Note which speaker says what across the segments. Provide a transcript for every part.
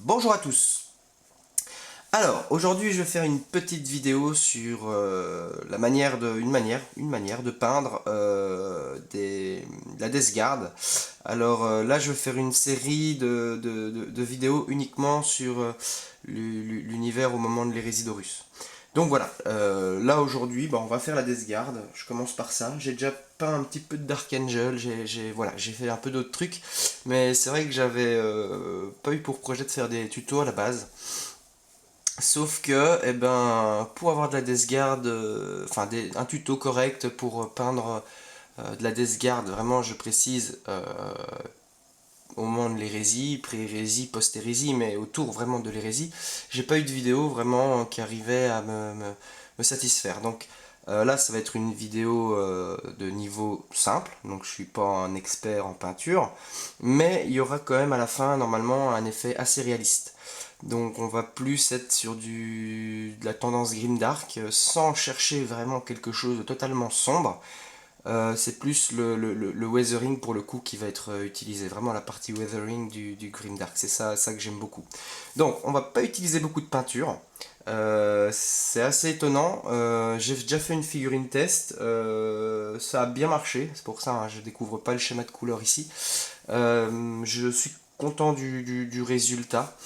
Speaker 1: Bonjour à tous. Alors, aujourd'hui je vais faire une petite vidéo sur une manière de peindre de la Death Guard. Alors là je vais faire une série de vidéos uniquement sur l'univers au moment de l'hérésie d'Horus. Donc voilà, là aujourd'hui on va faire la Death Guard. Je commence par ça. J'ai déjà peint un petit peu de Dark Angel, j'ai fait un peu d'autres trucs, mais c'est vrai que j'avais pas eu pour projet de faire des tutos à la base. Sauf que, pour avoir de la Death Guard, un tuto correct pour peindre de la Death Guard, vraiment je précise, au moment de l'hérésie, pré-hérésie, post-hérésie, mais autour vraiment de l'hérésie, j'ai pas eu de vidéo vraiment qui arrivait à me satisfaire. Donc là, ça va être une vidéo de niveau simple, donc je suis pas un expert en peinture, mais il y aura quand même à la fin normalement un effet assez réaliste. Donc on va plus être sur de la tendance grimdark, sans chercher vraiment quelque chose de totalement sombre. C'est plus le weathering pour le coup qui va être utilisé, vraiment la partie weathering du grimdark, c'est ça que j'aime beaucoup. Donc on va pas utiliser beaucoup de peinture. C'est assez étonnant. J'ai déjà fait une figurine test, ça a bien marché, c'est pour ça hein, je découvre pas le schéma de couleur ici. Je suis content du résultat.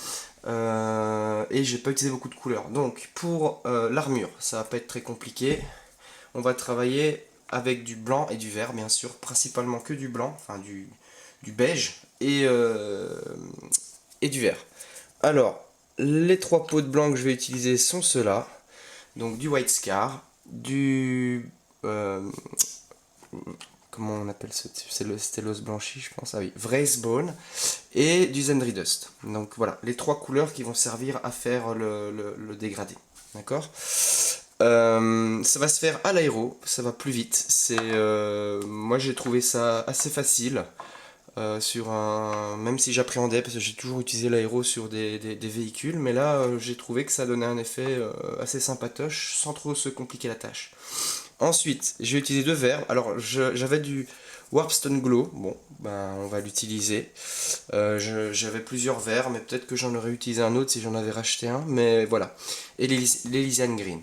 Speaker 1: Et j'ai pas utilisé beaucoup de couleurs. Donc pour l'armure, ça va pas être très compliqué. On va travailler avec du blanc et du vert, bien sûr, principalement que du blanc, du beige et du vert. Alors, les trois pots de blanc que je vais utiliser sont ceux-là. Donc du White Scar, euh, comment on appelle ce type? C'est le Stellos blanchi, je pense. Ah oui, Wraithbone et du Zendry Dust. Donc voilà, les trois couleurs qui vont servir à faire le dégradé. D'accord. Ça va se faire à l'aéro, ça va plus vite. Moi j'ai trouvé ça assez facile même si j'appréhendais parce que j'ai toujours utilisé l'aéro sur des véhicules, mais là j'ai trouvé que ça donnait un effet assez sympatoche sans trop se compliquer la tâche. Ensuite, j'ai utilisé deux verres. Alors j'avais du Warpstone Glow, bon, ben on va l'utiliser. J'avais plusieurs verres, mais peut-être que j'en aurais utilisé un autre si j'en avais racheté un, mais voilà. Et l'Elysian Green.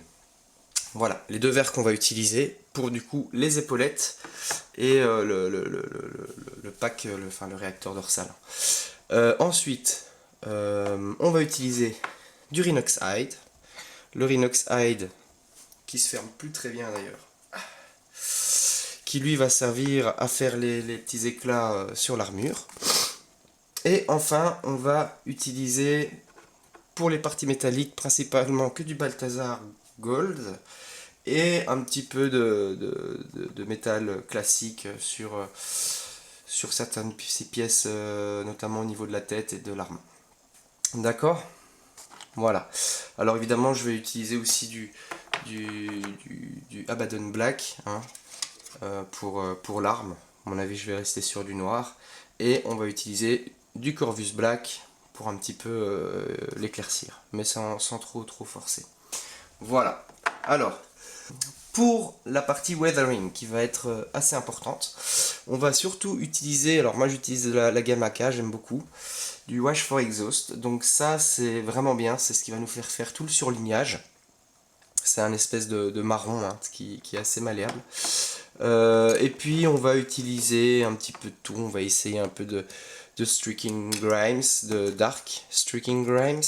Speaker 1: Voilà, les deux verres qu'on va utiliser pour du coup les épaulettes et le pack, le réacteur dorsal. Ensuite, on va utiliser du Rhinox Hide. Le Rhinox Hide qui se ferme plus très bien d'ailleurs. Qui lui va servir à faire les petits éclats sur l'armure. Et enfin, on va utiliser pour les parties métalliques principalement que du Balthazar Gold et un petit peu de métal classique sur certaines pièces, notamment au niveau de la tête et de l'arme. D'accord. Voilà. Alors évidemment, je vais utiliser aussi du Abaddon Black hein, pour l'arme. À mon avis, je vais rester sur du noir. Et on va utiliser du Corvus Black pour un petit peu l'éclaircir, mais sans trop forcer. Voilà. Alors, pour la partie weathering qui va être assez importante, on va surtout utiliser, alors moi j'utilise la gamme AK, j'aime beaucoup, du Wash for Exhaust. Donc ça c'est vraiment bien, c'est ce qui va nous faire tout le surlignage. C'est un espèce de marron hein, qui est assez malléable. Et puis on va utiliser un petit peu de tout, on va essayer un peu de Streaking Grimes, de Dark Streaking Grimes,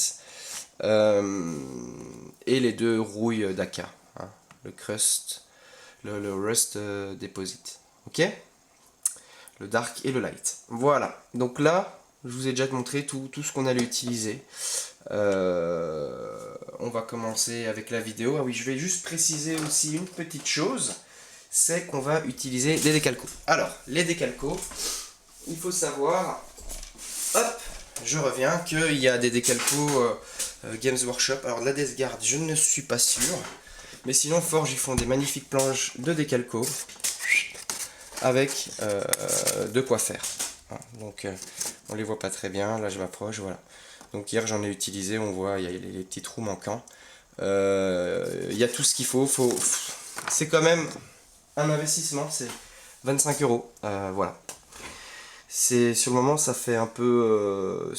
Speaker 1: et les deux rouilles d'AK, hein, le Crust, le Rust Deposit. Ok. Le Dark et le Light. Voilà, donc là, je vous ai déjà montré tout ce qu'on allait utiliser. On va commencer avec la vidéo. Ah oui, je vais juste préciser aussi une petite chose, c'est qu'on va utiliser les décalcos. Alors, les décalcos, il faut savoir, hop, je reviens, qu'il y a des décalcos Games Workshop. Alors, la Death Guard, je ne suis pas sûr, mais sinon, Forge, ils font des magnifiques planches de décalcos avec de quoi faire. Donc on les voit pas très bien, là je m'approche, voilà. Donc hier j'en ai utilisé, on voit il y a les petits trous manquants. Il y a tout ce qu'il faut. C'est quand même un investissement, c'est 25 euros. Voilà. Sur le moment ça fait un peu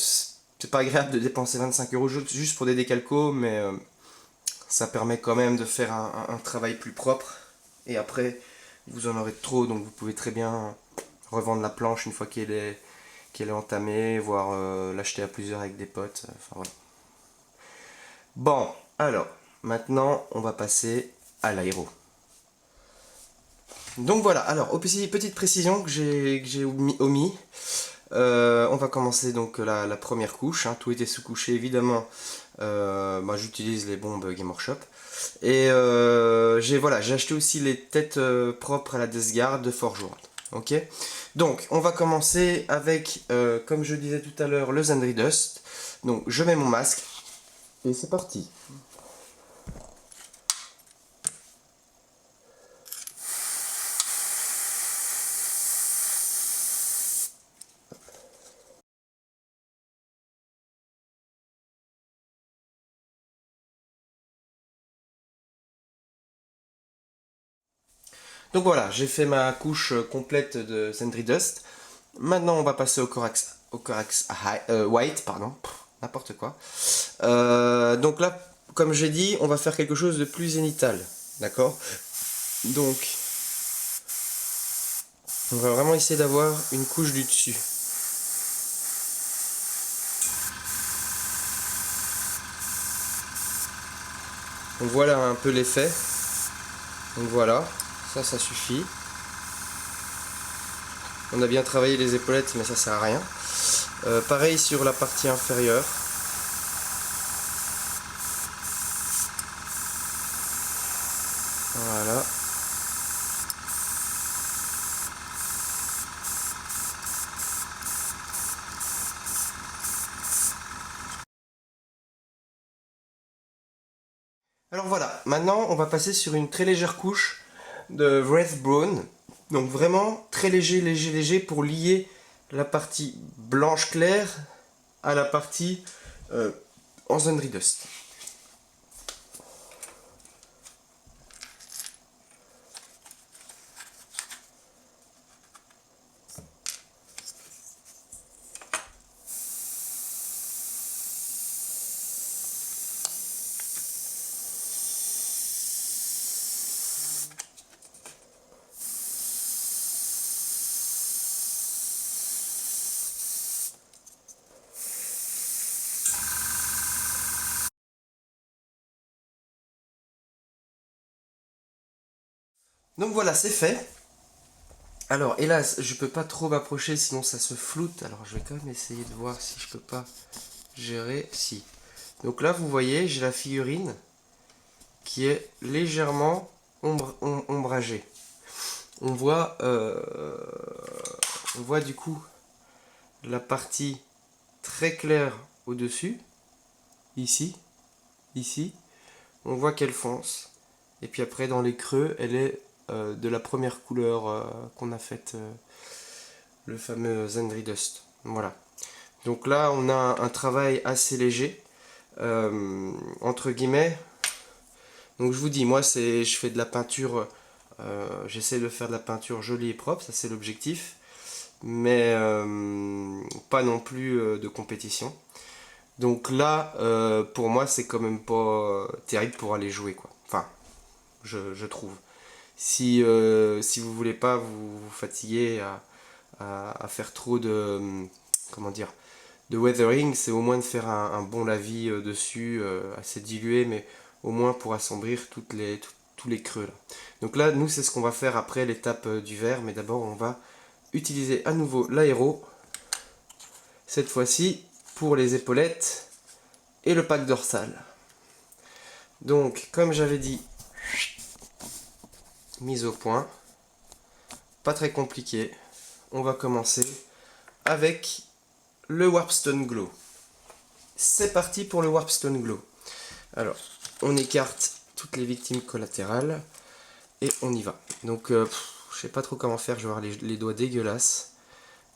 Speaker 1: c'est pas agréable de dépenser 25 € juste pour des décalcos, mais ça permet quand même de faire un travail plus propre. Et après, vous en aurez trop, donc vous pouvez très bien revendre la planche une fois qu'elle est entamée, voire l'acheter à plusieurs avec des potes. Enfin, voilà. Bon, alors, maintenant, on va passer à l'aéro. Donc voilà, alors, aussi, petite précision que j'ai omis. On va commencer donc la première couche, hein, tout était sous-couché évidemment. Moi j'utilise les bombes Game Workshop. Et j'ai acheté aussi les têtes propres à la Death Guard de Forge World. Ok. Donc on va commencer avec, comme je disais tout à l'heure, le Sentry Dust. Donc je mets mon masque et c'est parti. Donc voilà, j'ai fait ma couche complète de Sentry Dust. Maintenant, on va passer au Corax White, pardon, n'importe quoi. Donc là, comme j'ai dit, on va faire quelque chose de plus zénithal, d'accord? Donc, on va vraiment essayer d'avoir une couche du dessus. Donc voilà un peu l'effet. Donc voilà, ça suffit. On a bien travaillé les épaulettes, mais ça sert à rien. Pareil sur la partie inférieure. Voilà. Alors voilà, maintenant on va passer sur une très légère couche de Wraith Brown. Donc vraiment très léger pour lier la partie blanche claire à la partie en Sentry Dust. Donc voilà, c'est fait. Alors hélas, je peux pas trop m'approcher sinon ça se floute. Alors je vais quand même essayer de voir si je peux pas gérer. Si. Donc là vous voyez, j'ai la figurine qui est légèrement ombragée. On voit, on voit du coup la partie très claire au-dessus, ici, ici. On voit qu'elle fonce. Et puis après dans les creux, elle est de la première couleur qu'on a faite, le fameux Sentry Dust. Voilà. Donc là on a un travail assez léger, entre guillemets. Donc je vous dis, moi je fais de la peinture, j'essaie de faire de la peinture jolie et propre, ça c'est l'objectif, mais pas non plus de compétition. Donc là, pour moi, c'est quand même pas terrible pour aller jouer, quoi. Enfin, je trouve. Si vous voulez pas vous fatiguer à faire trop de, comment dire, de weathering, c'est au moins de faire un bon lavis dessus, assez dilué, mais au moins pour assombrir tous les creux là. Donc là, nous, c'est ce qu'on va faire après l'étape du verre, mais d'abord, on va utiliser à nouveau l'aéro, cette fois-ci pour les épaulettes et le pack dorsal. Donc, comme j'avais dit, mise au point, pas très compliqué. On va commencer avec le Warpstone Glow. C'est parti pour le Warpstone Glow. Alors, on écarte toutes les victimes collatérales et on y va. Donc, je sais pas trop comment faire, je vais avoir les doigts dégueulasses.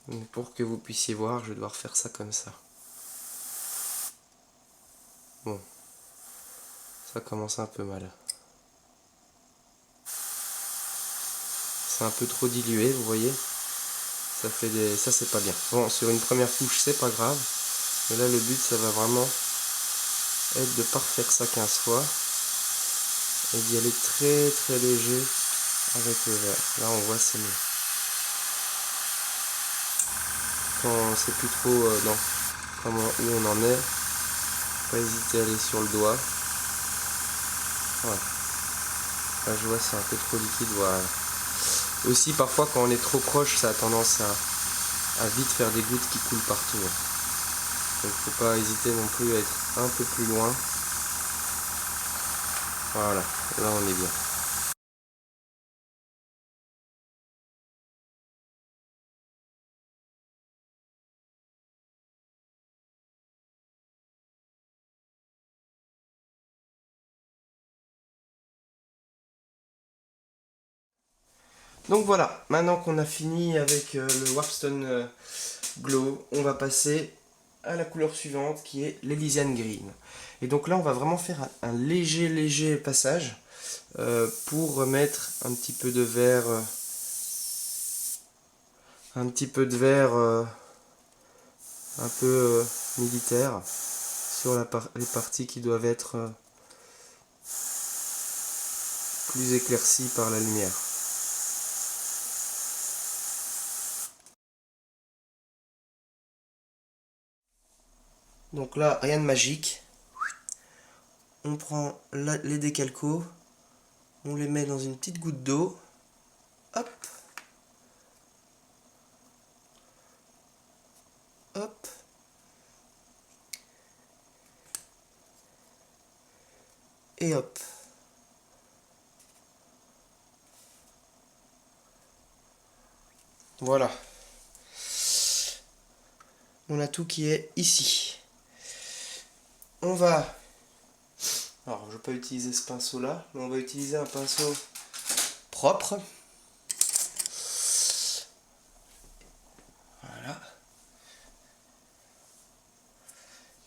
Speaker 1: Mais pour que vous puissiez voir, je vais devoir faire ça comme ça. Bon, ça commence un peu mal. C'est un peu trop dilué, vous voyez. Ça fait ça c'est pas bien. Bon, sur une première couche, c'est pas grave. Et là le but ça va vraiment être de ne pas refaire ça 15 fois et d'y aller très très léger avec le verre. Là on voit c'est mieux. Quand on sait plus trop où on en est, pas hésiter à aller sur le doigt. Voilà. Là je vois c'est un peu trop liquide, voilà. Aussi parfois quand on est trop proche ça a tendance à vite faire des gouttes qui coulent partout. Donc faut pas hésiter non plus à être un peu plus loin. Voilà, là on est bien. Donc voilà, maintenant qu'on a fini avec le Warpstone Glow, on va passer à la couleur suivante qui est l'Elysian Green. Et donc là on va vraiment faire un léger passage pour remettre un petit peu de vert, un peu militaire sur les parties qui doivent être plus éclaircies par la lumière. Donc là, rien de magique. On prend les décalcos, on les met dans une petite goutte d'eau. Hop. Hop. Et hop. Voilà. On a tout qui est ici. On va... Alors, je ne vais pas utiliser ce pinceau-là, mais on va utiliser un pinceau propre. Voilà.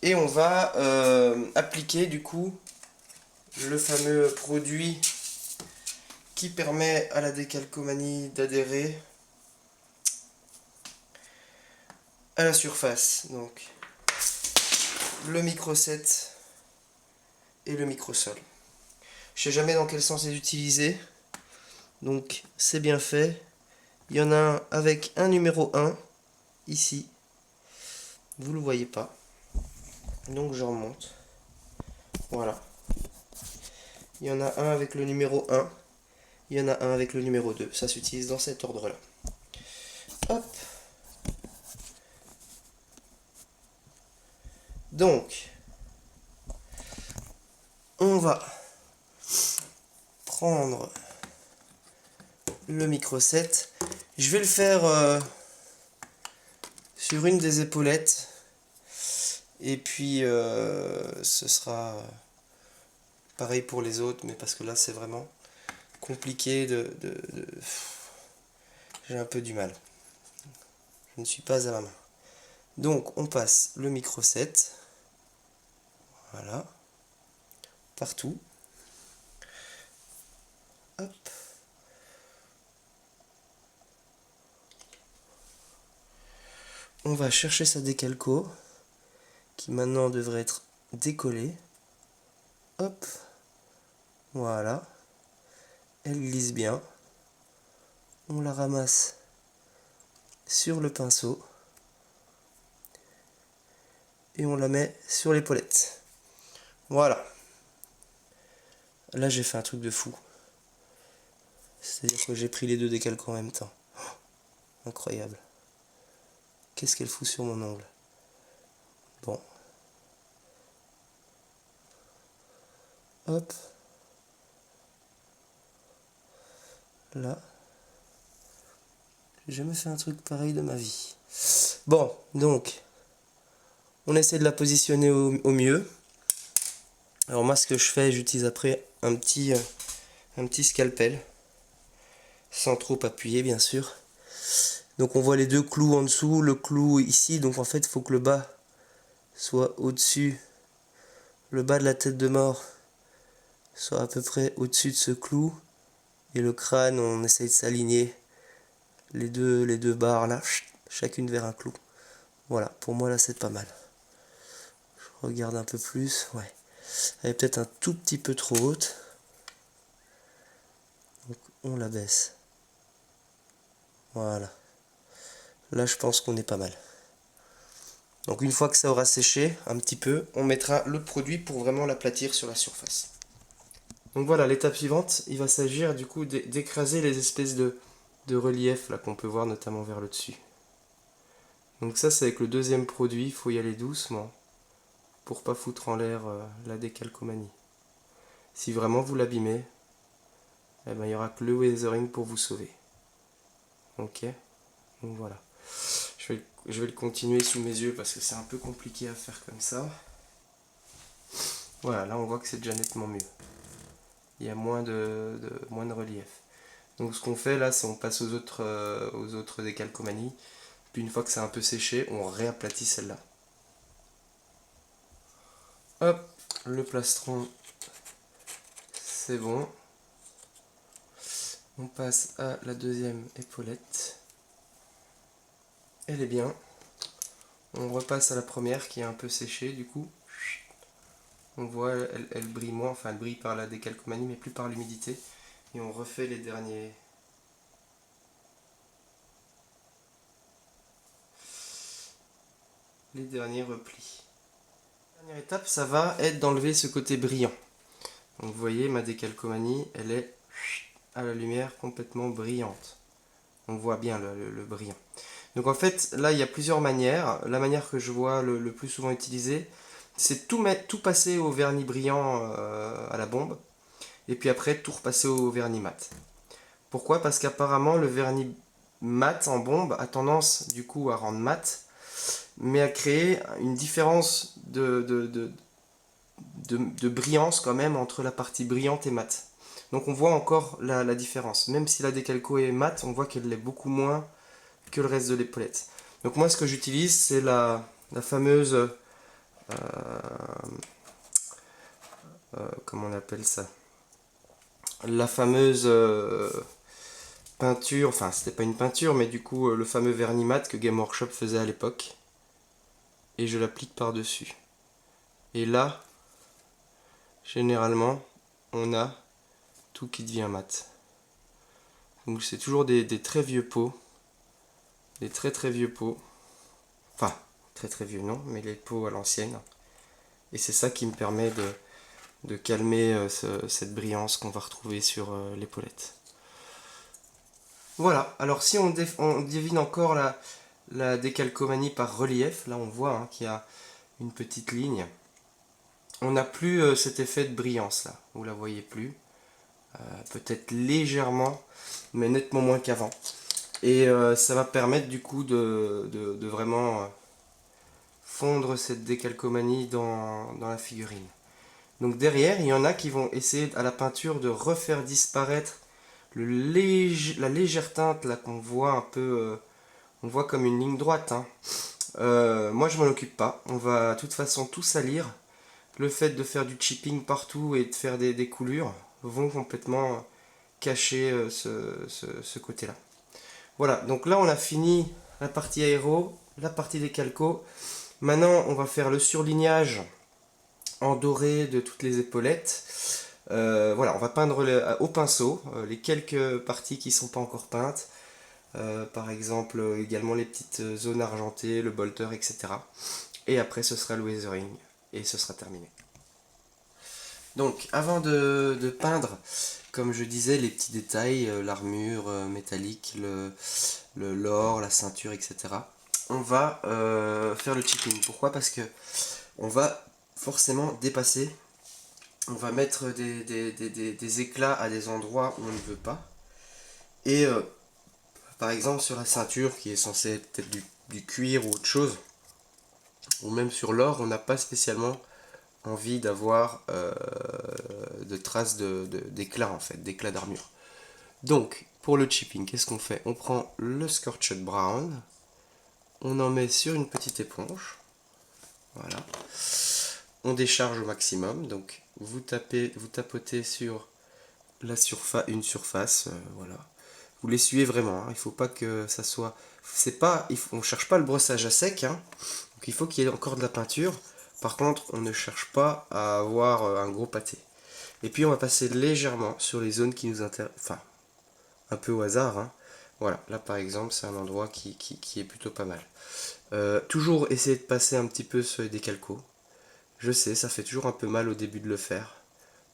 Speaker 1: Et on va appliquer du coup le fameux produit qui permet à la décalcomanie d'adhérer à la surface. Donc le micro-set et le microsol. Je sais jamais dans quel sens les utiliser, donc c'est bien fait. Il y en a un avec un numéro 1 ici, vous le voyez pas, donc je remonte. Voilà, il y en a un avec le numéro 1, il y en a un avec le numéro 2, ça s'utilise dans cet ordre là. Hop. Donc on va prendre le micro-set, je vais le faire sur une des épaulettes et puis ce sera pareil pour les autres, mais parce que là c'est vraiment compliqué j'ai un peu du mal, je ne suis pas à la main. Donc on passe le micro-set, voilà, partout. Hop. On va chercher sa décalco, qui maintenant devrait être décollée. Hop, voilà, elle glisse bien. On la ramasse sur le pinceau et on la met sur l'épaulette. Voilà. Là j'ai fait un truc de fou. C'est-à-dire que j'ai pris les deux décalcos en même temps. Oh, incroyable. Qu'est-ce qu'elle fout sur mon ongle? Bon. Hop. Là. J'ai jamais fait un truc pareil de ma vie. Bon, donc, on essaie de la positionner au mieux. Alors moi, ce que je fais, j'utilise après un petit scalpel, sans trop appuyer, bien sûr. Donc on voit les deux clous en dessous, le clou ici. Donc en fait, il faut que le bas soit au-dessus, le bas de la tête de mort soit à peu près au-dessus de ce clou. Et le crâne, on essaye de s'aligner les deux barres là, chacune vers un clou. Voilà, pour moi là c'est pas mal. Regarde un peu plus, ouais. Elle est peut-être un tout petit peu trop haute. Donc on la baisse. Voilà. Là je pense qu'on est pas mal. Donc une fois que ça aura séché un petit peu, on mettra l'autre produit pour vraiment l'aplatir sur la surface. Donc voilà, l'étape suivante, il va s'agir du coup d'écraser les espèces de relief là qu'on peut voir notamment vers le dessus. Donc ça c'est avec le deuxième produit, il faut y aller doucement pour pas foutre en l'air la décalcomanie. Si vraiment vous l'abîmez, eh ben, il n'y aura que le weathering pour vous sauver. Ok, donc voilà. Je vais le continuer sous mes yeux parce que c'est un peu compliqué à faire comme ça. Voilà, là on voit que c'est déjà nettement mieux. Il y a moins de relief. Donc ce qu'on fait là, c'est on passe aux autres décalcomanies. Puis une fois que c'est un peu séché, on réaplatit celle-là. Hop, le plastron, c'est bon. On passe à la deuxième épaulette. Elle est bien. On repasse à la première qui est un peu séchée du coup. On voit, elle brille moins, enfin elle brille par la décalcomanie mais plus par l'humidité. Et on refait les derniers replis. La dernière étape, ça va être d'enlever ce côté brillant. Donc vous voyez, ma décalcomanie, elle est à la lumière complètement brillante. On voit bien le brillant. Donc en fait, là, il y a plusieurs manières. La manière que je vois le plus souvent utilisée, c'est tout passer au vernis brillant à la bombe, et puis après tout repasser au vernis mat. Pourquoi? Parce qu'apparemment le vernis mat en bombe a tendance du coup à rendre mat, mais à créer une différence de brillance quand même entre la partie brillante et mat. Donc on voit encore la différence. Même si la décalco est mat, on voit qu'elle l'est beaucoup moins que le reste de l'épaulette. Donc moi ce que j'utilise c'est la fameuse comment on appelle ça, la fameuse peinture, enfin c'était pas une peinture mais du coup le fameux vernis mat que Game Workshop faisait à l'époque, et je l'applique par dessus, et là généralement on a tout qui devient mat. Donc c'est toujours des très vieux pots, des très très vieux pots, enfin très très vieux non, mais les pots à l'ancienne, et c'est ça qui me permet de calmer cette brillance qu'on va retrouver sur l'épaulette. Voilà, alors si on divine encore la décalcomanie par relief, là on voit hein, qu'il y a une petite ligne. On n'a plus cet effet de brillance là, vous la voyez plus. Peut-être légèrement, mais nettement moins qu'avant. Et ça va permettre du coup de vraiment fondre cette décalcomanie dans la figurine. Donc derrière, il y en a qui vont essayer à la peinture de refaire disparaître la légère teinte là qu'on voit un peu, on voit comme une ligne droite. Hein. Moi je m'en occupe pas, on va de toute façon tout salir. Le fait de faire du chipping partout et de faire des coulures vont complètement cacher ce côté-là. Voilà, donc là on a fini la partie aéro, la partie des calcos. Maintenant on va faire le surlignage en doré de toutes les épaulettes. Voilà, on va peindre au pinceau les quelques parties qui ne sont pas encore peintes. Par exemple également les petites zones argentées, le bolter, etc. Et après ce sera le weathering et ce sera terminé. Donc avant de peindre, comme je disais, les petits détails, l'armure métallique, l'or, la ceinture, etc. On va faire le chipping. Pourquoi? Parce que on va forcément dépasser. On va mettre des éclats à des endroits où on ne veut pas. Et par exemple sur la ceinture qui est censée être peut-être du cuir ou autre chose, ou même sur l'or, on n'a pas spécialement envie d'avoir de traces d'éclats en fait, d'éclats d'armure. Donc pour le chipping, qu'est-ce qu'on fait? On prend le Scorched Brown, on en met sur une petite éponge, voilà. On décharge au maximum, donc vous tapotez sur une surface, voilà. Vous l'essuyez vraiment, hein. Il ne faut pas que ça soit... On ne cherche pas le brossage à sec, hein. Donc il faut qu'il y ait encore de la peinture Par contre, on ne cherche pas à avoir un gros pâté. Et puis on va passer légèrement sur les zones qui nous intéressent, enfin un peu au hasard, hein. Voilà, là par exemple c'est un endroit qui est plutôt pas mal. Toujours essayer de passer un petit peu sur les décalcos. Je sais, ça fait toujours un peu mal au début de le faire,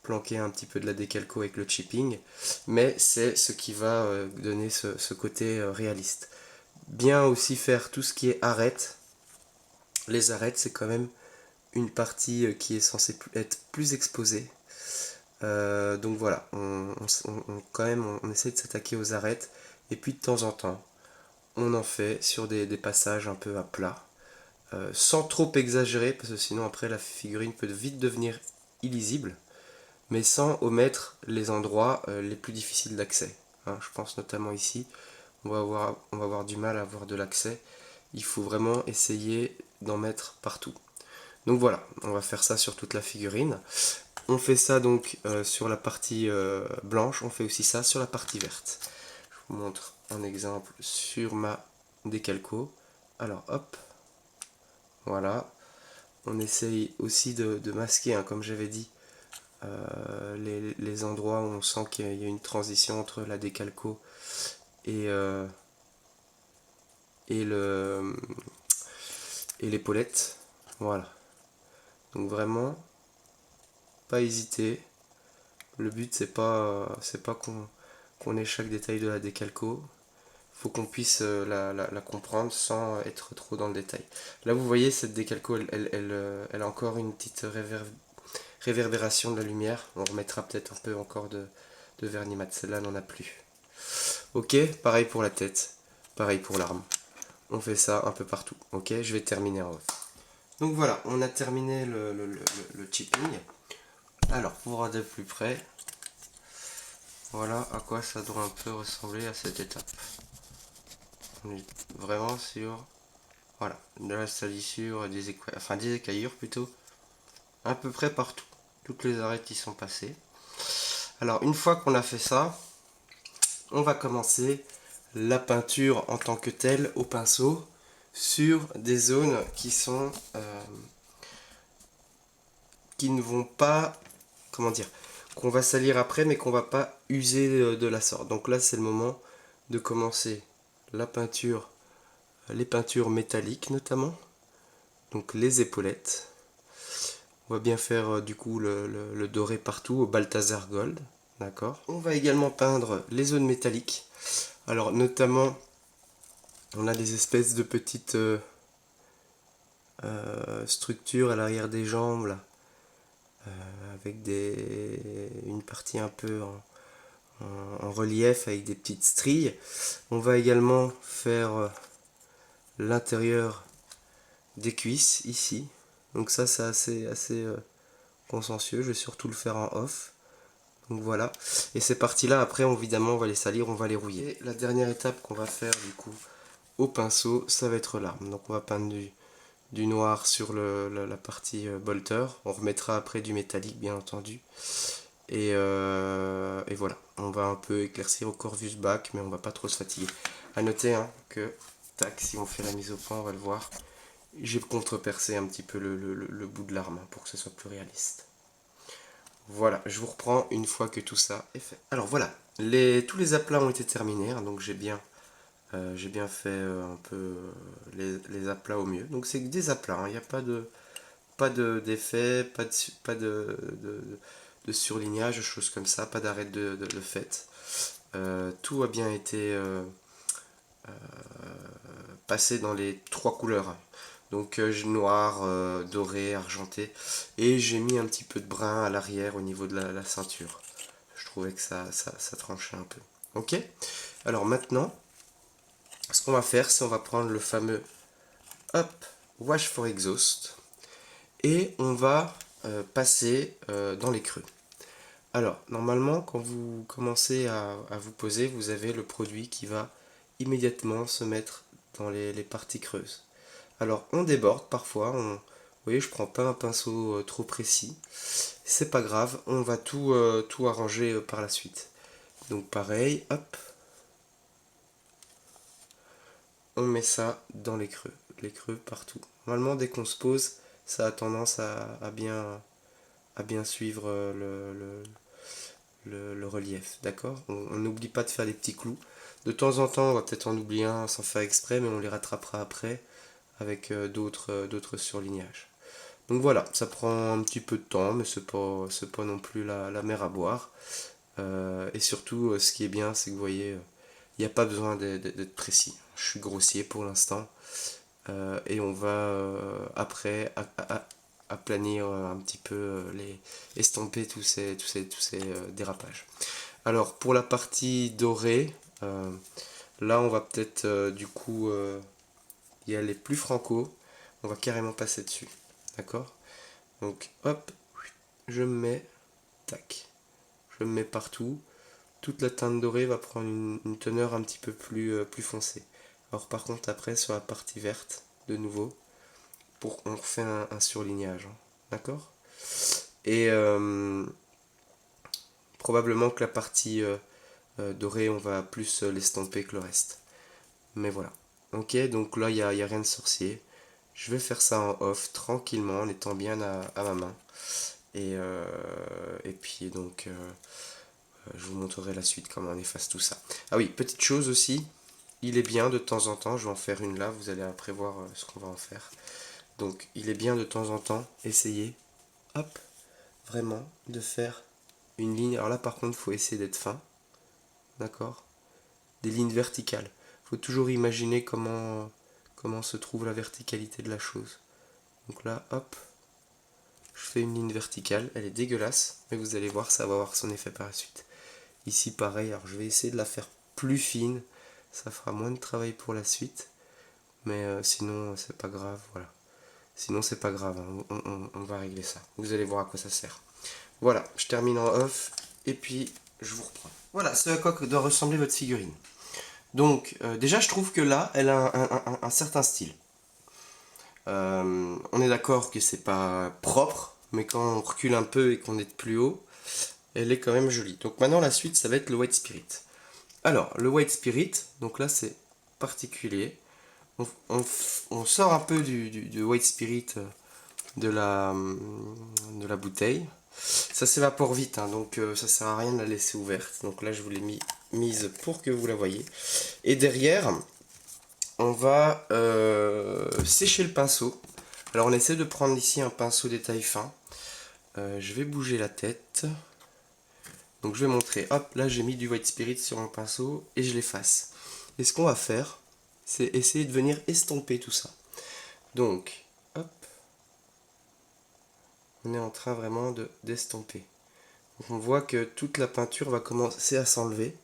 Speaker 1: planquer un petit peu de la décalco avec le chipping, mais c'est ce qui va donner ce côté réaliste. Bien aussi faire tout ce qui est arêtes. Les arêtes, c'est quand même une partie qui est censée être plus exposée. Donc voilà, quand même, on essaie de s'attaquer aux arêtes, et puis de temps en temps, on en fait sur des passages un peu à plat, sans trop exagérer, parce que sinon après la figurine peut vite devenir illisible, mais sans omettre les endroits les plus difficiles d'accès. Hein, je pense notamment ici, on va avoir du mal à avoir de l'accès. Il faut vraiment essayer d'en mettre partout. Donc voilà, on va faire ça sur toute la figurine. On fait ça donc sur la partie blanche, on fait aussi ça sur la partie verte. Je vous montre un exemple sur ma décalco. Alors hop, voilà. On essaye aussi de masquer, hein, comme j'avais dit, les endroits où on sent qu'il y a une transition entre la décalco et, et le et l'épaulette. Voilà. Donc vraiment, pas hésiter. Le but c'est pas qu'on ait chaque détail de la décalco. Il faut qu'on puisse la comprendre sans être trop dans le détail. Là vous voyez cette décalco, elle a encore une petite réverbération de la lumière. On remettra peut-être un peu encore de vernis mat. Celle-là n'en a plus. Ok, pareil pour la tête, pareil pour l'arme. On fait ça un peu partout. Ok, je vais terminer en off. Donc voilà, on a terminé le chipping. Alors, pour voir de plus près, voilà à quoi ça doit un peu ressembler à cette étape. On est vraiment sur, voilà, de la salissure, des écaillures plutôt, à peu près partout. Toutes les arêtes y sont passées. Alors, une fois qu'on a fait ça, on va commencer la peinture en tant que telle au pinceau sur des zones qui ne vont pas, comment dire, qu'on va salir après mais qu'on va pas user de la sorte. Donc là c'est le moment de commencer la peinture, les peintures métalliques notamment, donc les épaulettes. On va bien faire du coup le doré partout au Balthazar Gold, d'accord. On va également peindre les zones métalliques. Alors notamment on a des espèces de petites structures à l'arrière des jambes là, avec une partie un peu en relief avec des petites stries. On va également faire l'intérieur des cuisses ici. Donc ça c'est assez consciencieux, je vais surtout le faire en off. Donc voilà, et ces parties-là, après, évidemment, on va les salir, on va les rouiller. Et la dernière étape qu'on va faire, du coup, au pinceau, ça va être l'arme. Donc on va peindre du noir sur la partie bolter. On remettra après du métallique, bien entendu. Et voilà, on va un peu éclaircir au Corvus back, mais on va pas trop se fatiguer. A noter hein, que, tac, si on fait la mise au point, on va le voir, j'ai contrepercé un petit peu le bout de l'arme pour que ce soit plus réaliste. Voilà, je vous reprends une fois que tout ça est fait. Alors voilà, tous les aplats ont été terminés, hein, donc j'ai bien fait un peu les aplats au mieux. Donc c'est des aplats, il n'y a pas d'effet, pas de surlignage, choses comme ça, pas d'arrêt de fait. Tout a bien été passé dans les trois couleurs. Donc noir, doré, argenté. Et j'ai mis un petit peu de brun à l'arrière au niveau de la ceinture. Je trouvais que ça tranchait un peu. Ok. Alors maintenant, ce qu'on va faire, c'est on va prendre le fameux Up Wash for Exhaust. Et on va passer dans les creux. Alors, normalement, quand vous commencez à vous poser, vous avez le produit qui va immédiatement se mettre dans les parties creuses. Alors, on déborde parfois, vous voyez, je prends pas un pinceau trop précis. C'est pas grave, on va tout arranger par la suite. Donc pareil, hop, on met ça dans les creux partout. Normalement, dès qu'on se pose, ça a tendance à bien suivre le relief, d'accord? On n'oublie pas de faire des petits clous. De temps en temps, on va peut-être en oublier un sans faire exprès, mais on les rattrapera après avec d'autres surlignages. Donc voilà, ça prend un petit peu de temps, mais c'est pas non plus la mer à boire. Et surtout, ce qui est bien, c'est que vous voyez, il n'y a pas besoin d'être précis. Je suis grossier pour l'instant. Et on va après aplanir un petit peu estomper tous ces dérapages. Alors pour la partie dorée, euh, là on va peut-être du coup y aller plus franco. On va carrément passer dessus. D'accord? Donc hop, je me mets, tac, je me mets partout. Toute la teinte dorée va prendre une teneur un petit peu plus foncée. Alors par contre après sur la partie verte, de nouveau, on refait un surlignage. Hein. D'accord? Et probablement que la partie dorée, on va plus l'estomper que le reste. Mais voilà. Ok, donc là, il y a rien de sorcier. Je vais faire ça en off, tranquillement, en étant bien à ma main. Et puis donc, je vous montrerai la suite, comment on efface tout ça. Ah oui, petite chose aussi, il est bien de temps en temps, je vais en faire une là, vous allez après voir ce qu'on va en faire. Donc, il est bien de temps en temps, essayer, hop, vraiment, de faire une ligne. Alors là, par contre, il faut essayer d'être fin, d'accord? Des lignes verticales. Il faut toujours imaginer comment se trouve la verticalité de la chose. Donc là, hop, je fais une ligne verticale. Elle est dégueulasse, mais vous allez voir, ça va avoir son effet par la suite. Ici, pareil. Alors, je vais essayer de la faire plus fine. Ça fera moins de travail pour la suite. Mais sinon, c'est pas grave, voilà. Sinon, c'est pas grave, hein. On va régler ça. Vous allez voir à quoi ça sert. Voilà, je termine en off. Et puis, je vous reprends. Voilà, ce à quoi doit ressembler votre figurine. Donc, déjà, je trouve que là, elle a un certain style. On est d'accord que c'est pas propre, mais quand on recule un peu et qu'on est de plus haut, elle est quand même jolie. Donc maintenant, la suite, ça va être le White Spirit. Alors, le White Spirit, donc là, c'est particulier. On sort un peu du White Spirit de la bouteille. Ça s'évapore vite, hein, donc ça sert à rien de la laisser ouverte. Donc là, je vous l'ai mise pour que vous la voyez. Et derrière, on va sécher le pinceau. Alors on essaie de prendre ici un pinceau d'étail fin. Je vais bouger la tête. Donc je vais montrer. Hop, là j'ai mis du White Spirit sur mon pinceau et je l'efface. Et ce qu'on va faire, c'est essayer de venir estomper tout ça. Donc, hop, on est en train vraiment d'estomper. Donc on voit que toute la peinture va commencer à s'enlever.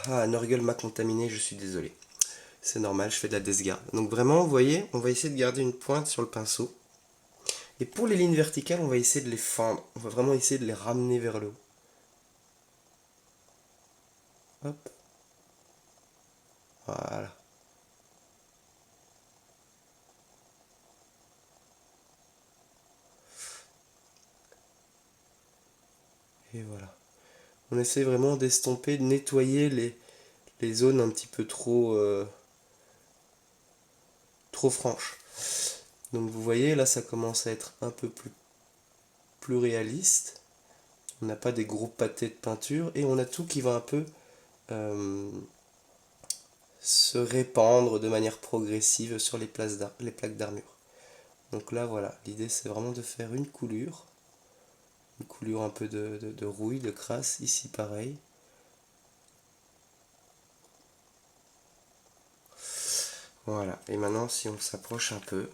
Speaker 1: Ah, Nurgle m'a contaminé, je suis désolé. C'est normal, je fais de la desgarde. Donc vraiment, vous voyez, on va essayer de garder une pointe sur le pinceau. Et pour les lignes verticales, on va essayer de les fendre. On va vraiment essayer de les ramener vers le haut. Hop. Voilà. Et voilà. On essaie vraiment d'estomper, de nettoyer les zones un petit peu trop franches. Donc vous voyez, là ça commence à être un peu plus réaliste. On n'a pas des gros pâtés de peinture et on a tout qui va un peu euh, se répandre de manière progressive sur les plaques d'armure. Donc là voilà, l'idée c'est vraiment de faire une coulure un peu de rouille, de crasse, ici pareil. Voilà, et maintenant si on s'approche un peu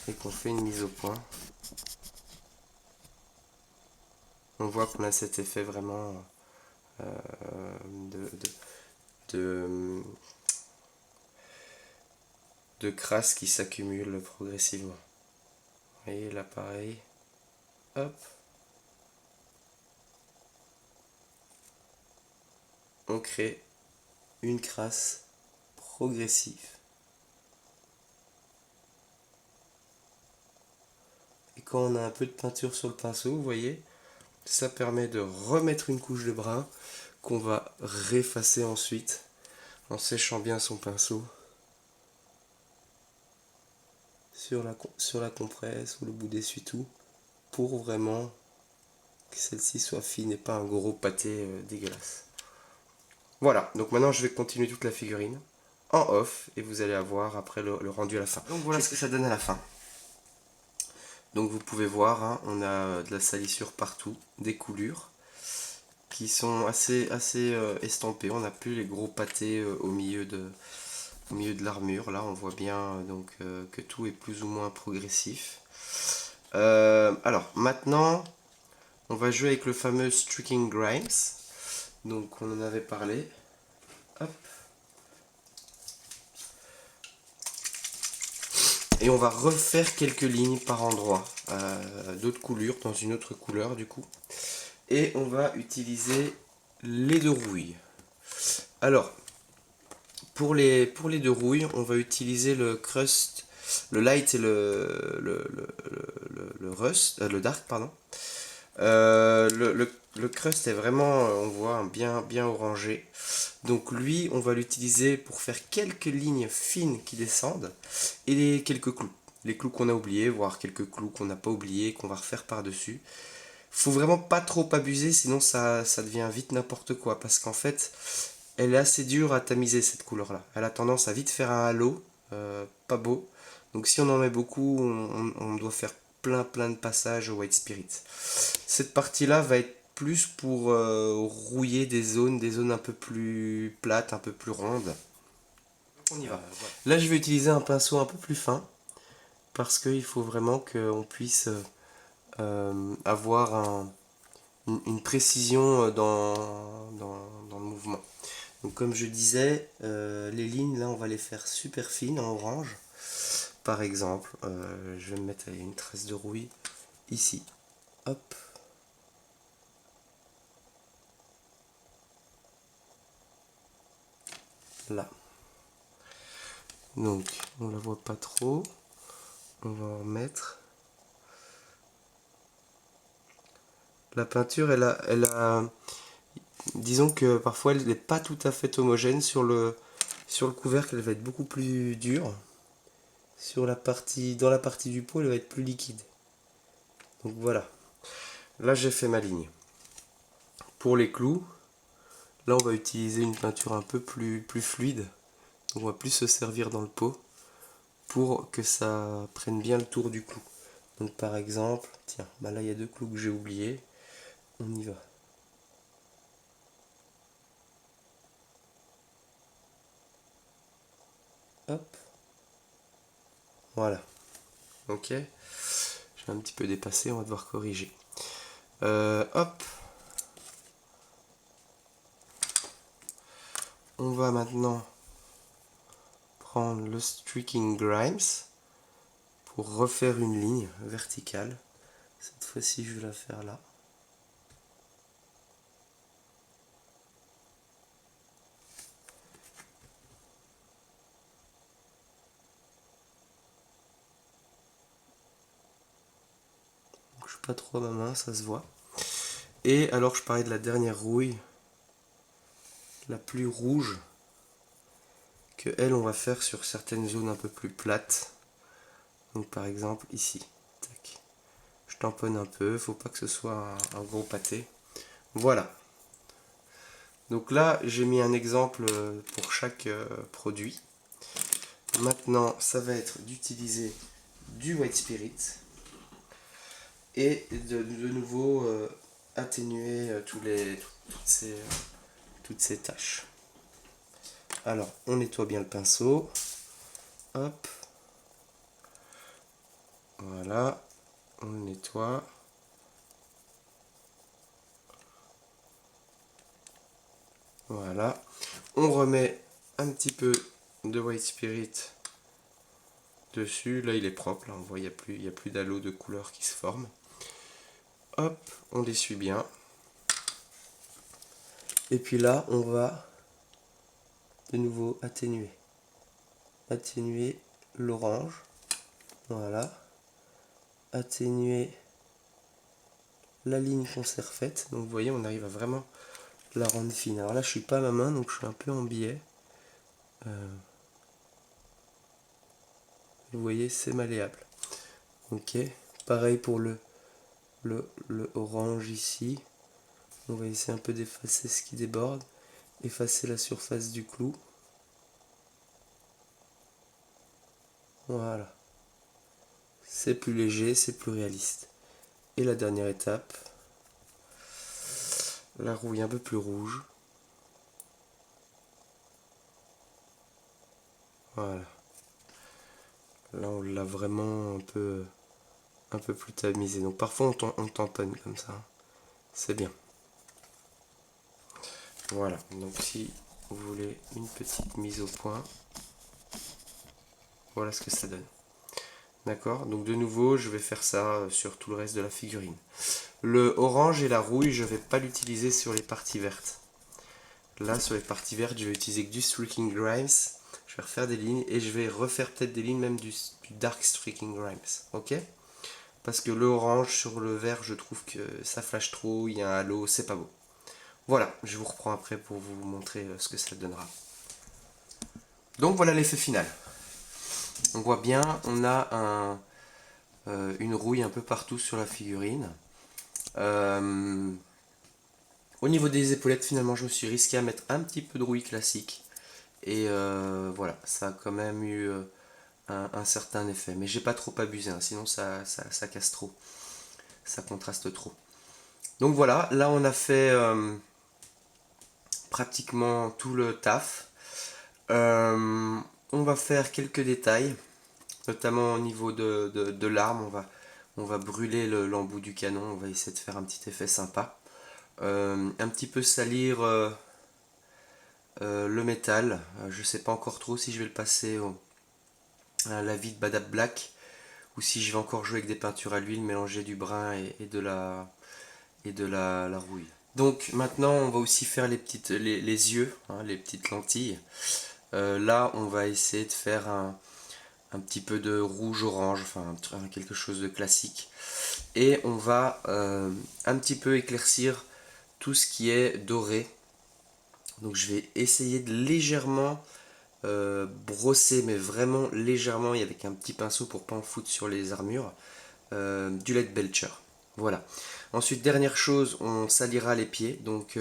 Speaker 1: et qu'on fait une mise au point, on voit qu'on a cet effet vraiment de, de, de crasse qui s'accumule progressivement. Vous voyez là pareil, hop, on crée une crasse progressive. Et quand on a un peu de peinture sur le pinceau, vous voyez, ça permet de remettre une couche de brun qu'on va réeffacer ensuite en séchant bien son pinceau. sur la compresse ou le bout d'essuie-tout pour vraiment que celle-ci soit fine et pas un gros pâté dégueulasse. Voilà, donc maintenant je vais continuer toute la figurine en off et vous allez avoir après le rendu à la fin. Donc voilà ce que ça donne à la fin. Donc vous pouvez voir, hein, on a de la salissure partout, des coulures qui sont assez estampées. On n'a plus les gros pâtés au milieu de l'armure. Là on voit bien donc que tout est plus ou moins progressif. Alors maintenant on va jouer avec le fameux Streaking Grimes. Donc on en avait parlé. Hop. Et on va refaire quelques lignes par endroit, d'autres coulures, dans une autre couleur du coup. Et on va utiliser les deux rouilles. Alors, pour les deux rouilles, on va utiliser le crust, le light et le rust, le dark, pardon. Le crust est vraiment, on voit, bien orangé. Donc lui, on va l'utiliser pour faire quelques lignes fines qui descendent et quelques clous. Les clous qu'on a oubliés, voire quelques clous qu'on n'a pas oubliés, qu'on va refaire par-dessus. Faut vraiment pas trop abuser, sinon ça devient vite n'importe quoi. Parce qu'en fait, elle est assez dure à tamiser cette couleur-là. Elle a tendance à vite faire un halo, pas beau. Donc si on en met beaucoup, on doit faire plein de passages au White Spirit. Cette partie-là va être plus pour rouiller des zones un peu plus plates, un peu plus rondes. On y va. Voilà. Là, je vais utiliser un pinceau un peu plus fin parce qu'il faut vraiment qu'on puisse avoir une précision dans le mouvement. Donc comme je disais, les lignes là on va les faire super fines en orange. Par exemple, je vais me mettre une trace de rouille ici. Hop. Là. Donc on la voit pas trop. On va en mettre. La peinture disons que parfois elle n'est pas tout à fait homogène sur le couvercle, elle va être beaucoup plus dure. Dans la partie du pot, elle va être plus liquide. Donc voilà. Là j'ai fait ma ligne. Pour les clous, là on va utiliser une peinture un peu plus fluide. On va plus se servir dans le pot pour que ça prenne bien le tour du clou. Donc par exemple, tiens, bah là il y a deux clous que j'ai oubliés. On y va. Hop. Voilà. Ok. J'ai un petit peu dépassé, on va devoir corriger. Hop. On va maintenant prendre le Streaking Grimes pour refaire une ligne verticale. Cette fois-ci, je vais la faire là. Je suis pas trop à ma main, ça se voit. Et alors je parlais de la dernière rouille, la plus rouge, que elle on va faire sur certaines zones un peu plus plates. Donc par exemple ici. Tac. Je tamponne un peu, faut pas que ce soit un gros pâté. Voilà. Donc là j'ai mis un exemple pour chaque produit. Maintenant ça va être d'utiliser du White Spirit et de nouveau atténuer toutes ces taches. Alors on nettoie bien le pinceau. Hop. Voilà. On le nettoie. Voilà. On remet un petit peu de White Spirit dessus. Là il est propre. Là on voit il n'y a plus d'halo de couleur qui se forme. Hop, on l'essuie bien. Et puis là on va de nouveau atténuer. Atténuer l'orange. Voilà. Atténuer la ligne qu'on s'est refaite. Donc vous voyez on arrive à vraiment la rendre fine. Alors là je suis pas à ma main donc je suis un peu en biais. Vous voyez, c'est malléable. Ok, pareil pour le orange ici. On va essayer un peu d'effacer ce qui déborde, effacer la surface du clou. Voilà, c'est plus léger, c'est plus réaliste. Et la dernière étape, la rouille un peu plus rouge. Voilà, là on l'a vraiment un peu plus tamisé. Donc parfois on tamponne comme ça, c'est bien. Voilà, donc si vous voulez une petite mise au point, voilà ce que ça donne. D'accord, donc de nouveau je vais faire ça sur tout le reste de la figurine. Le orange et la rouille, je ne vais pas l'utiliser sur les parties vertes. Là sur les parties vertes, je vais utiliser que du Streaking Grimes. Je vais refaire des lignes et je vais refaire peut-être des lignes même du Dark Streaking Grimes. Ok? Parce que le orange sur le vert, je trouve que ça flash trop, il y a un halo, c'est pas beau. Voilà, je vous reprends après pour vous montrer ce que ça donnera. Donc voilà l'effet final. On voit bien, on a une rouille un peu partout sur la figurine. Au niveau des épaulettes, finalement, je me suis risqué à mettre un petit peu de rouille classique. Et voilà, ça a quand même eu un certain effet. Mais j'ai pas trop abusé, hein, sinon ça casse trop. Ça contraste trop. Donc voilà, là on a fait pratiquement tout le taf. On va faire quelques détails, notamment au niveau de l'arme. On va brûler l'embout du canon. On va essayer de faire un petit effet sympa. Un petit peu salir le métal. Je sais pas encore trop si je vais le passer à la vie de Badab Black ou si je vais encore jouer avec des peintures à l'huile, mélanger du brun et de la rouille. Donc maintenant on va aussi faire les yeux, hein, les petites lentilles. Là on va essayer de faire un petit peu de rouge-orange, enfin quelque chose de classique. Et on va un petit peu éclaircir tout ce qui est doré. Donc je vais essayer de légèrement brosser, mais vraiment légèrement, et avec un petit pinceau pour pas en foutre sur les armures, du lait Belcher. Voilà. Ensuite, dernière chose, on salira les pieds. Donc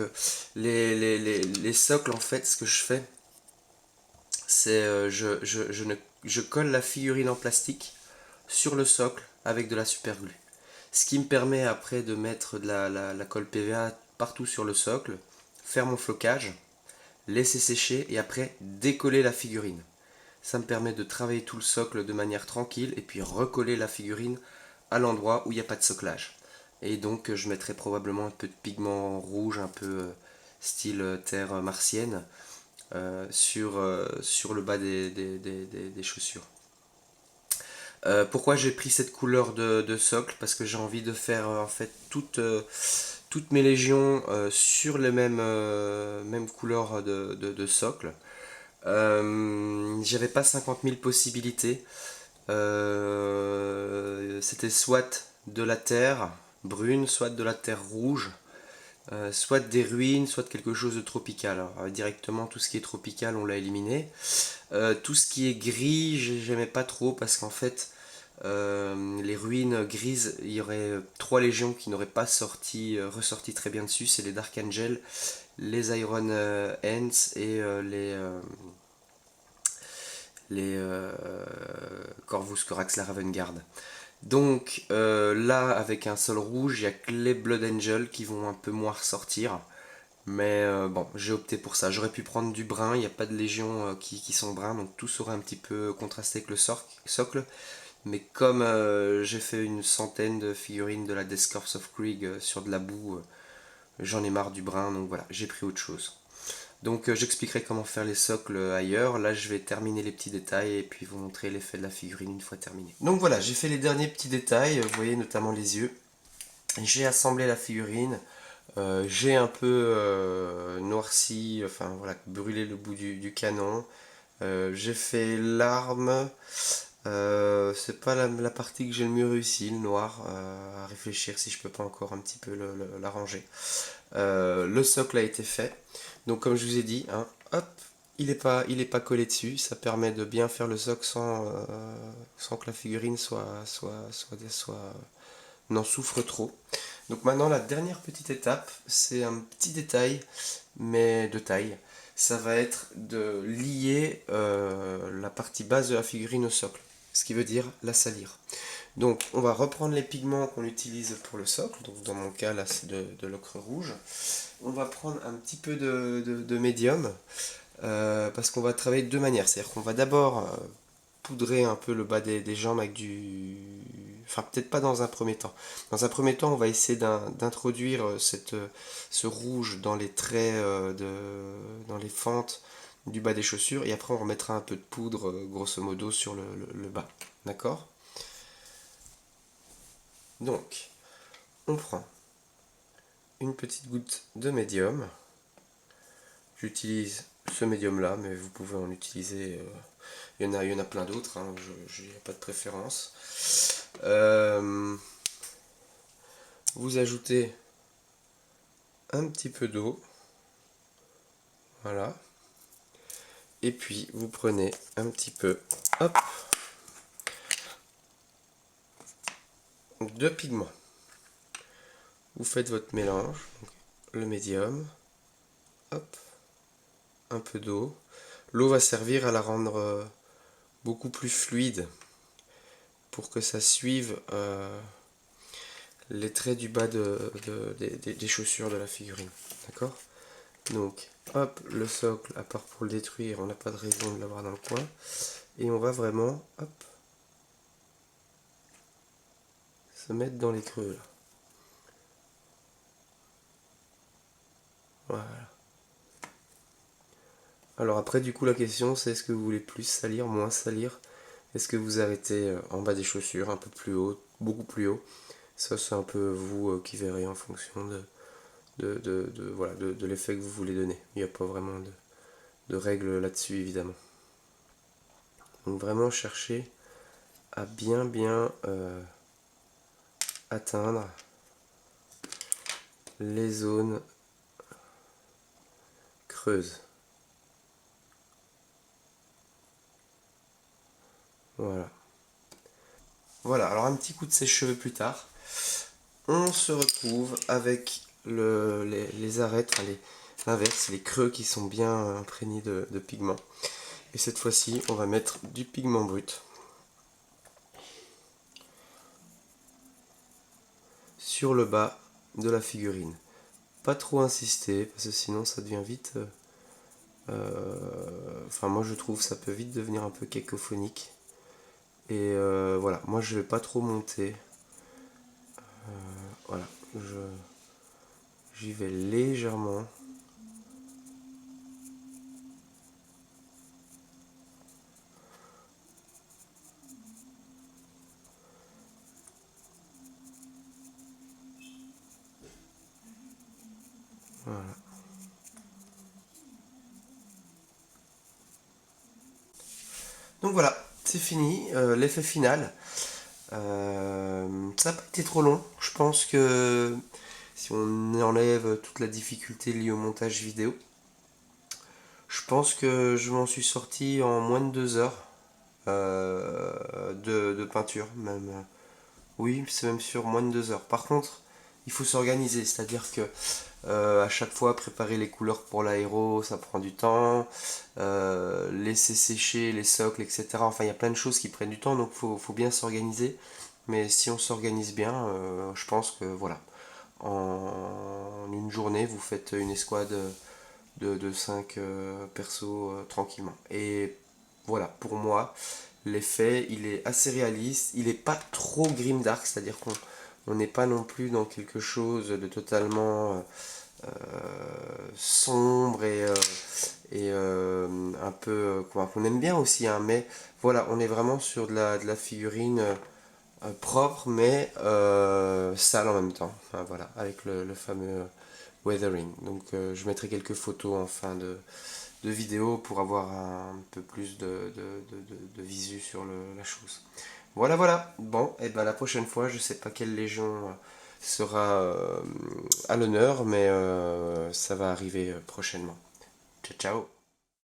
Speaker 1: les socles, en fait, ce que je fais, c'est je colle la figurine en plastique sur le socle avec de la super glue. Ce qui me permet après de mettre de la colle PVA partout sur le socle, faire mon flocage, laisser sécher et après décoller la figurine. Ça me permet de travailler tout le socle de manière tranquille et puis recoller la figurine à l'endroit où il n'y a pas de soclage. Et donc je mettrai probablement un peu de pigment rouge, un peu style terre martienne, sur le bas des chaussures. Pourquoi j'ai pris cette couleur de socle? Parce que j'ai envie de faire en fait toutes mes légions sur les mêmes couleurs de socle. J'avais pas 50 000 possibilités. C'était soit de la terre brune, soit de la terre rouge, soit des ruines, soit quelque chose de tropical. Alors, directement, tout ce qui est tropical, on l'a éliminé. Tout ce qui est gris, j'aimais pas trop parce qu'en fait, les ruines grises, il y aurait trois légions qui n'auraient pas ressorti très bien dessus. C'est les Dark Angels, les Iron Hands et les Corvus Corax, la Ravengard. Donc là, avec un sol rouge, il n'y a que les Blood Angels qui vont un peu moins ressortir. Mais bon, j'ai opté pour ça. J'aurais pu prendre du brun, il n'y a pas de légions qui sont bruns, donc tout serait un petit peu contrasté avec le socle. Mais comme j'ai fait une centaine de figurines de la Death Corps of Krieg sur de la boue, j'en ai marre du brun, donc voilà, j'ai pris autre chose. Donc j'expliquerai comment faire les socles ailleurs. Là, je vais terminer les petits détails et puis vous montrer l'effet de la figurine une fois terminé. Donc voilà, j'ai fait les derniers petits détails, vous voyez notamment les yeux. J'ai assemblé la figurine. J'ai un peu noirci, enfin voilà, brûlé le bout du canon. J'ai fait l'arme. C'est pas la partie que j'ai le mieux réussi, le noir, à réfléchir si je peux pas encore un petit peu l'arranger. Le socle a été fait. Donc comme je vous ai dit, hein, hop, il est pas collé dessus, ça permet de bien faire le socle sans que la figurine n'en souffre trop. Donc maintenant la dernière petite étape, c'est un petit détail, mais de taille. Ça va être de lier la partie basse de la figurine au socle, ce qui veut dire la salir. Donc on va reprendre les pigments qu'on utilise pour le socle, donc dans mon cas là c'est de l'ocre rouge. On va prendre un petit peu de médium, parce qu'on va travailler de deux manières. C'est-à-dire qu'on va d'abord poudrer un peu le bas des jambes avec du... Enfin, peut-être pas dans un premier temps. Dans un premier temps, on va essayer d'introduire ce rouge dans les traits, dans les fentes du bas des chaussures. Et après, on remettra un peu de poudre, grosso modo, sur le bas. D'accord? Donc, on prend une petite goutte de médium. J'utilise ce médium là, mais vous pouvez en utiliser, il y en a plein d'autres, hein, je n'ai pas de préférence. Vous ajoutez un petit peu d'eau, voilà, et puis vous prenez un petit peu, hop, de pigment. Vous faites votre mélange, donc le médium, hop, un peu d'eau. L'eau va servir à la rendre beaucoup plus fluide pour que ça suive les traits du bas des chaussures de la figurine. D'accord? Donc, hop, le socle, à part pour le détruire, on n'a pas de raison de l'avoir dans le coin. Et on va vraiment, hop, se mettre dans les creux là. Voilà. Alors après, du coup, la question c'est est-ce que vous voulez plus salir, moins salir? Est-ce que vous arrêtez en bas des chaussures, un peu plus haut, beaucoup plus haut? Ça, c'est un peu vous qui verrez en fonction voilà, de l'effet que vous voulez donner. Il n'y a pas vraiment de règles là-dessus, évidemment. Donc vraiment chercher à bien atteindre les zones creuses. Voilà. Voilà, alors un petit coup de sèche-cheveux plus tard. On se retrouve avec les arêtes, enfin l'inverse, les creux qui sont bien imprégnés de pigment. Et cette fois-ci, on va mettre du pigment brut sur le bas de la figurine. Pas trop insister, parce que sinon ça devient vite... enfin moi je trouve ça peut vite devenir un peu cacophonique. Et voilà, moi je vais pas trop monter. Voilà, j'y vais légèrement. Voilà. Donc voilà, c'est fini, l'effet final. Ça n'a pas été trop long. Je pense que si on enlève toute la difficulté liée au montage vidéo, je pense que je m'en suis sorti en moins de 2 heures de peinture. Même, oui, c'est même sur moins de 2 heures. Par contre, il faut s'organiser, c'est-à-dire que à chaque fois, préparer les couleurs pour l'aéro, ça prend du temps. Laisser sécher les socles, etc. Enfin, il y a plein de choses qui prennent du temps, donc faut bien s'organiser. Mais si on s'organise bien, je pense que voilà, en une journée, vous faites une escouade de 5 persos tranquillement. Et voilà, pour moi, l'effet, il est assez réaliste. Il n'est pas trop grimdark, c'est-à-dire qu'on n'est pas non plus dans quelque chose de totalement sombre et un peu qu'on aime bien aussi, hein, mais voilà, on est vraiment sur de la figurine propre mais sale en même temps. Enfin, voilà, avec le fameux weathering. Donc je mettrai quelques photos en fin de vidéo pour avoir un peu plus de visu sur la chose. Voilà, voilà. Bon, et ben la prochaine fois, je sais pas quelle légion sera à l'honneur, mais ça va arriver prochainement. Ciao, ciao.